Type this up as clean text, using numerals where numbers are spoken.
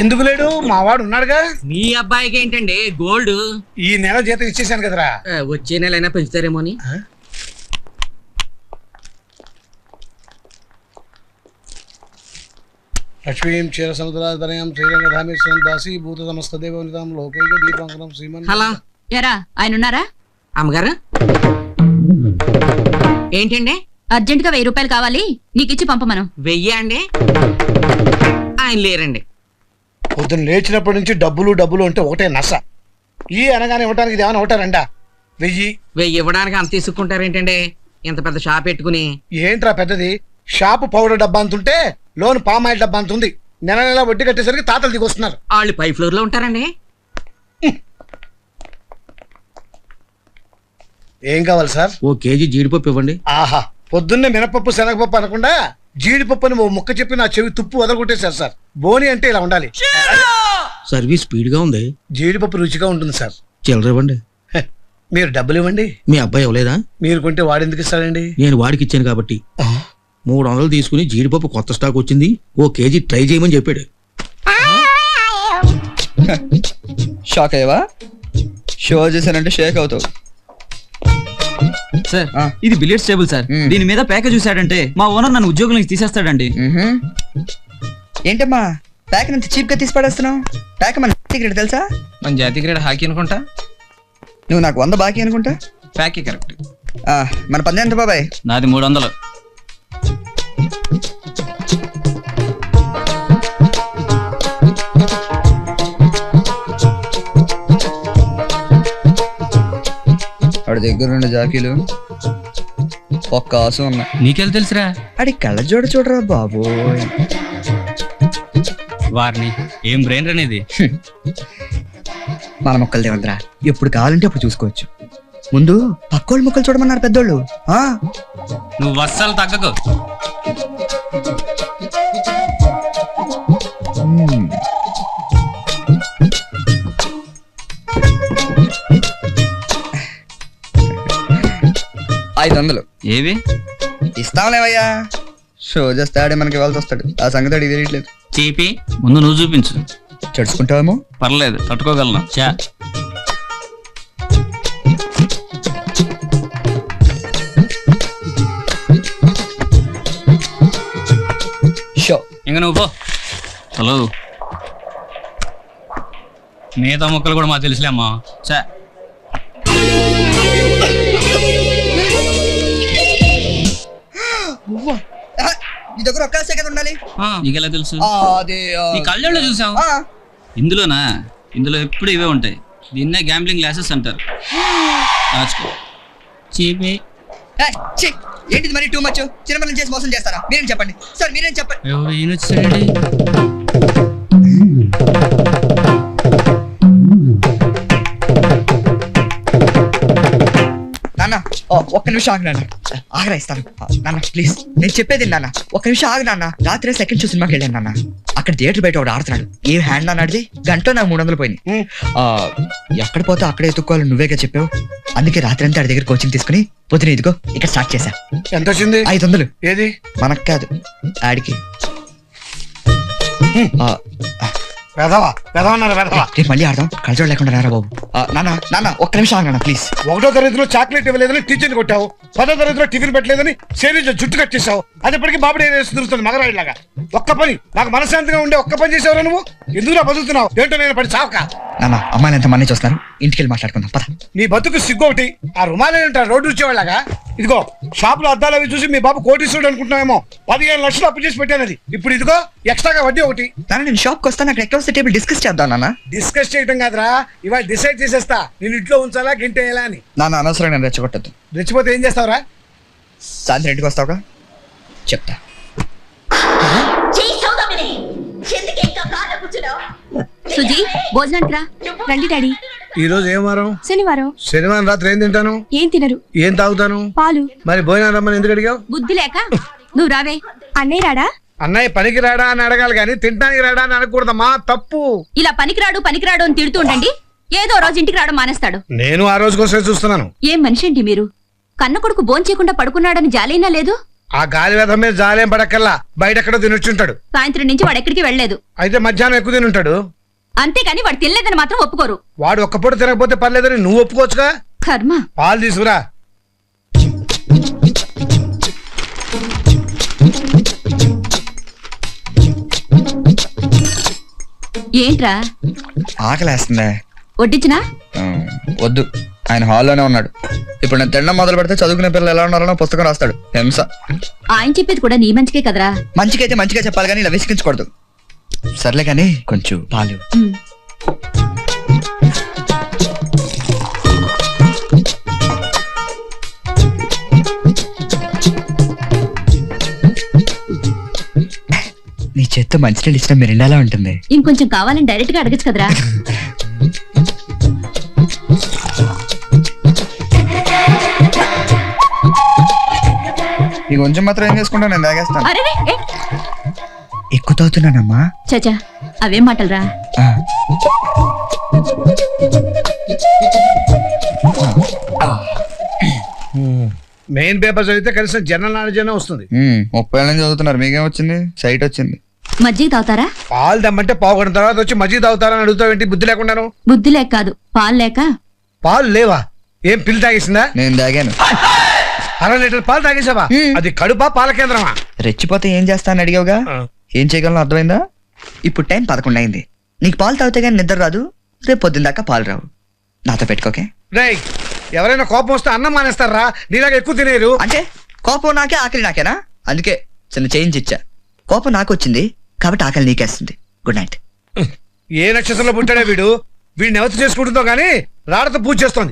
ఎందుకు లేడు? మా వాడు ఉన్నాడుగా. మీ అబ్బాయికి ఏంటండి గోల్డ్? ఈ నెల జీతం ఇచ్చేసాను కదరా. వచ్చే నెల అయినా పెంచుతారేమో అని. లక్ష్మీం క్షీర సముద్రాధనయం శ్రీరంగధామేశ్వరం దాసి భూత సమస్త దేవనితాం లోకైక దీపాంకరం శ్రీమన్. హలో ఎరా ఆయన ఉన్నారా? అమ్మగారు ఏంటండి? అర్జెంట్ గా 1000 రూపాయలు కావాలి, నీకిచ్చి పంపమను. 1000 అండి? ఆయన లేరండి. పొద్దున్న లేచినప్పటి నుంచి డబ్బులు డబ్బులు అంటే ఒకటే నస. ఈ అనగానే ఇవ్వడానికి ఇది ఏమైనా ఒకటారండా? 1000 ఇవ్వడానికి అంత తీసుకుంటారేంటండి? ఇంత పెద్ద షాప్ పెట్టుకుని. ఏంట్రా పెద్దది? షాపు పౌడర్ డబ్బా అంతుంటే లోన్ పామాయిల్ డబ్బా అంత ఉంది. నెల నెల వడ్డీ కట్టేసరికి తాతలు దిగొస్తున్నారు. వాళ్ళు పై ఫ్లోర్ లో ఉంటారండి. ఏం కావాలి సార్? 1 కేజీ జీడిపప్పు ఇవ్వండి. ఆహా, పొద్దున్నే మినపప్పు శనగపప్పు అనకుండా జీడిపప్పు అని ఓ ముక్క చెప్పి నా చెవి తుప్పు వదలగొట్టేశారు సార్. బోని అంటే ఇలా ఉండాలి. సర్వీస్ స్పీడ్ గా ఉంది. జీడిపప్పు రుచిగా ఉంటుంది సార్. చిల్లర ఇవ్వండి. మీరు డబ్బులు ఇవ్వండి. మీ అబ్బాయి ఇవ్వలేదా? మీరు కొంటే వాడు ఎందుకు ఇస్తాడండి? నేను వాడికి ఇచ్చాను కాబట్టి. 300 తీసుకుని జీడిపప్పు కొత్త స్టాక్ వచ్చింది, 1 కేజీ ట్రై చేయమని చెప్పాడు. షాక్ అయ్యవా? షో చేశానంటే షేక్ అవుతావు సార్. ఇది బిలియర్డ్స్ టేబుల్ సార్. దీని మీద ప్యాకేజ్ చూసాడంటే మా ఓనర్ నన్ను ఉద్యోగం నుంచి తీసేస్తాడండి. ఏంటమ్మా ప్యాక్ అంత చీప్ గా తీసి పడేస్తున్నావు? ప్యాక్ మన క్రికెట్ తెలుసా? మన జాతీయ క్రీడ హాకీ అనుకుంటా. నువ్వు నాకు 100 బాకీ అనుకుంటా. ప్యాకే కరెక్ట్. మన పందెం ఎంత బాబాయ్? నాది 300. వాడి దగ్గర 2 జాకీలు, 1 ఆసు ఉన్నా. నీకెళ్ళి తెలుసురా? అడి కళ్ళజోడ చూడరా బాబు. వారిని ఏం బ్రెయిన్ అనేది. మన మొక్కలు దేవంద్రా, ఎప్పుడు కావాలంటే అప్పుడు చూసుకోవచ్చు. ముందు పక్కోళ్ళ మొక్కలు చూడమన్నారు పెద్దోళ్ళు. నువ్వు వస్సలు తగ్గకు. $500 ఏవి ఇస్తాంలేవయ్యా. షో చేస్తాడే మనకి ఇవ్వాల్సి వస్తాడు. ఆ సంగతి అడిగి తెలియట్లేదు. చీపి ముందు నువ్వు చూపించు. చడుచుకుంటావేమో. పర్లేదు, తట్టుకోగలను. చా షో ఇంక నువ్వు పో. హలో, మిగతా మొక్కలు కూడా మాకు తెలుసులే అమ్మా. చా నీ దగ్గర ఒక్క సెకండ్ ఉండాలి. నీకెలా తెలుసు? అదే నీ కళ్ళల్లో చూసావు. ఇందులోనా? ఇందులో ఎప్పుడు ఇవే ఉంటాయి. దీన్నే గ్యాంబ్లింగ్ గ్లాసెస్ అంటారు. చీపి ఏంటిది మరి టూ మచ్? చిన్నపిల్లలు చేసి మోసం చేస్తారా? మీరేం చెప్పండి సార్, మీరేం చెప్పండి. నాన్న ఒక్క నిమిషం ఆగు నాన్న. ఆగరా ఇస్తాను నాన్న ప్లీజ్. నేను చెప్పేది నాన్న, ఒక్క నిమిషం ఆగు నాన్న. రాత్రి సెకండ్ షో సినిమాకి వెళ్ళాను నాన్న. అక్కడ థియేటర్ బయట ఒకడు ఆడుతున్నాడు. ఏ హ్యాండ్ నాన్న ఆడితే గంటలో నాకు 300 పోయినాయి. ఎక్కడ పోతే అక్కడే ఎత్తుక్కోవాలి నువ్వేగా చెప్పావు. అందుకే రాత్రి అంతా ఆడి దగ్గర కోచింగ్ తీసుకుని పొద్దున ఇదిగో ఇక్కడ స్టార్ట్ చేశా. ఎంత వచ్చింది? 500. ఏది? మనకు కాదు, ఆడికి. రేపు మళ్ళీ ఆడదాం. కలచోడు లేకుండా రారా బాబు. నాన్న నాన్న ఒక్క నిమిషం ఆగనా ప్లీజ్. 1వ తరగతిలో చాక్లెట్ ఇవ్వలేదని టీచర్ని కొట్టావు. 10వ తరగతిలో టిఫిన్ పెట్టలేదని సేరీలో జుట్టు కట్ చేసావు. అది ఇప్పటికీ బాబుడే తిరుగుతుంది మగరాయిలాగా. ఒక్క పని నాకు మనశాంతిగా ఉండే ఒక్క పని చేసేవారు నువ్వు. ఎందుకులా బతుకుతున్నావు? ఏంటో నేను పడి చావక. నాన్న అమ్మాయిలు ఎంత మంది చూస్తున్నారు, ఇంటికి వెళ్ళి మాట్లాడుకుందాం పద. నీ బతుకు సిగ్గు ఒకటి. ఆ రుమాలే ఉంటారు రోడ్డు వచ్చేవాళ్ళగా. ఇదిగో షాపులో అద్దాలు అవి చూసి మీ బాబు కోటీశ్వరుడు అనుకుంటున్నామేమో. 15 లక్షలు అప్పు చేసి పెట్టాను. అది ఇప్పుడు ఇదిగో ఎక్స్ట్రాగా వడ్డీ ఒకటి. నాన్న నేను షాప్కి వస్తాను, అక్కడ ఎక్కడ టేబుల్ డిస్కస్ చేద్దాం నాన్న. డిస్కస్ చేయడం కాదురా, ఇవాళ డిసైడ్ చేసేస్తా నేను ఇంట్లో ఉంచాలా గింటేయాలా అని. నాన్న అనవసరం నేను రెచ్చగొట్టద్దు. రెచ్చిపోతే ఏం చేస్తావురా? సాయంత్రం ఇంటికి వస్తావుగా చెప్తా. సుజీ భోజనానికి రా. రండి డాడీ. ఈ రోజు ఏం వారం? శనివారం. శనివారం రాత్రి ఏం తింటాను? ఏం తినరు. ఏం తాగుతాను? పాలు. మరి భోజనం రమ్మని ఎందుకు అడిగావు? బుద్ధి లేక. నువ్వు రావే. అన్నయ్య రాడా? అన్నయ్య పనికి రాడా అని అడగాలి కానీ తింటానికి రాడా అని అనకూడదమ్మా, తప్పు. ఇలా పనికిరాడు అని తిడుతూ ఉండండి. ఏదో రోజు ఇంటికి రావడం మానేస్తాడు. నేను ఆ రోజు కోసం చూస్తున్నాను. ఏం మనిషి అండి మీరు? కన్న కొడుకు భోంచేయకుండా పడుకున్నాడని జాలైనా లేదు. ఆ గాలి వేధం మీద జాలేం పడక్కల్లా బయట ఎక్కడో తినొచ్చుంటాడు. సాయంత్రం నుంచి వాడు ఎక్కడికి వెళ్ళలేదు. అయితే మధ్యాహ్నం ఎక్కువ తినుంటాడు. అంతేకాని వాడు తినలేదని మాత్రం ఒప్పుకోరు. వాడు ఒక్క పూట తినకపోతే పర్లేదని నువ్వు ఒప్పుకోవచ్చుగా. కర్మ. పాలు తీసుకురా. ఏంట్రా ఆకలేస్తుందే. వడ్డించినా? వద్దు, ఆయన హాల్లోనే ఉన్నాడు. ఇప్పుడు నేను తినడం మొదలు పెడితే చదువుకునే పిల్లలు ఎలా ఉన్నారో పుస్తకం రాస్తాడు. హింస. ఆయన చెప్పేది కూడా నీ మంచికే కదరా. మంచికైతే మంచిగా చెప్పాలి కానీ ఇలా విసిగించకూడదు. సర్లే కానీ కొంచెం పాలు. ఉమ్. నీ చేత్తో మంచినీళ్ళు ఇష్టం మిరిండాలా ఉంటుంది. ఇంకొంచెం కావాలని డైరెక్ట్ గా అడగచ్చు కదరా. ఈ కొంచెం మాత్రం ఏం చేసుకుంటా, నేను తాగేస్తాను. అరే ఎక్కువ తాగుతున్నానమ్మా. చచా అవేం మాటలరా. మెయిన్ పేపర్ చదివితే కనీసం జనరల్ నాలెడ్జ్ అయినా వస్తుంది. 30 ఏళ్ళ నుంచి చదువుతున్నారు, మీకేం వచ్చింది? సైట్ వచ్చింది. మజ్జిగ తాగుతారా? పాలు దమ్మంటే పావు గంట తర్వాత వచ్చి మజ్జిగ తాగుతారని అడుగుతావేంటి? బుద్ధి లేకుండాను. బుద్ధి లేక కాదు, పాలు లేక. పాలు లేవా? ఏం పిల్లి తాగేసిందా? నేను తాగాను. 1/2 లీటర్ పాలు తాగేసావా? అది కడుపా పాల కేంద్రమా? రెచ్చిపోతే ఏం చేస్తాను అడిగావుగా. ఏం చేయగలను అర్థమైందా? ఇప్పుడు టైం 11 అయింది. నీకు పాలు తాగితే కానీ నిద్ర రాదు. రేపు పొద్దున్న దాకా పాలు రావు. నాతో పెట్టుకోకే. రేయ్, ఎవరైనా కోపం వస్తే అన్నం మానేస్తారా? నీలాగా ఎక్కువ తినేరు. అంటే కోపం నాకే, ఆకలి నాకేనా? అందుకే చిన్న చేంజ్ ఇచ్చా. కోపం నాకు వచ్చింది కాబట్టి ఆకలి నీకేస్తుంది. Good night. ఏ నక్షత్రంలో పుట్టాడే వీడు? వీడిని ఎవరు చేసుకుంటుందో గానీ రాడతో పూజ చేస్తోంది.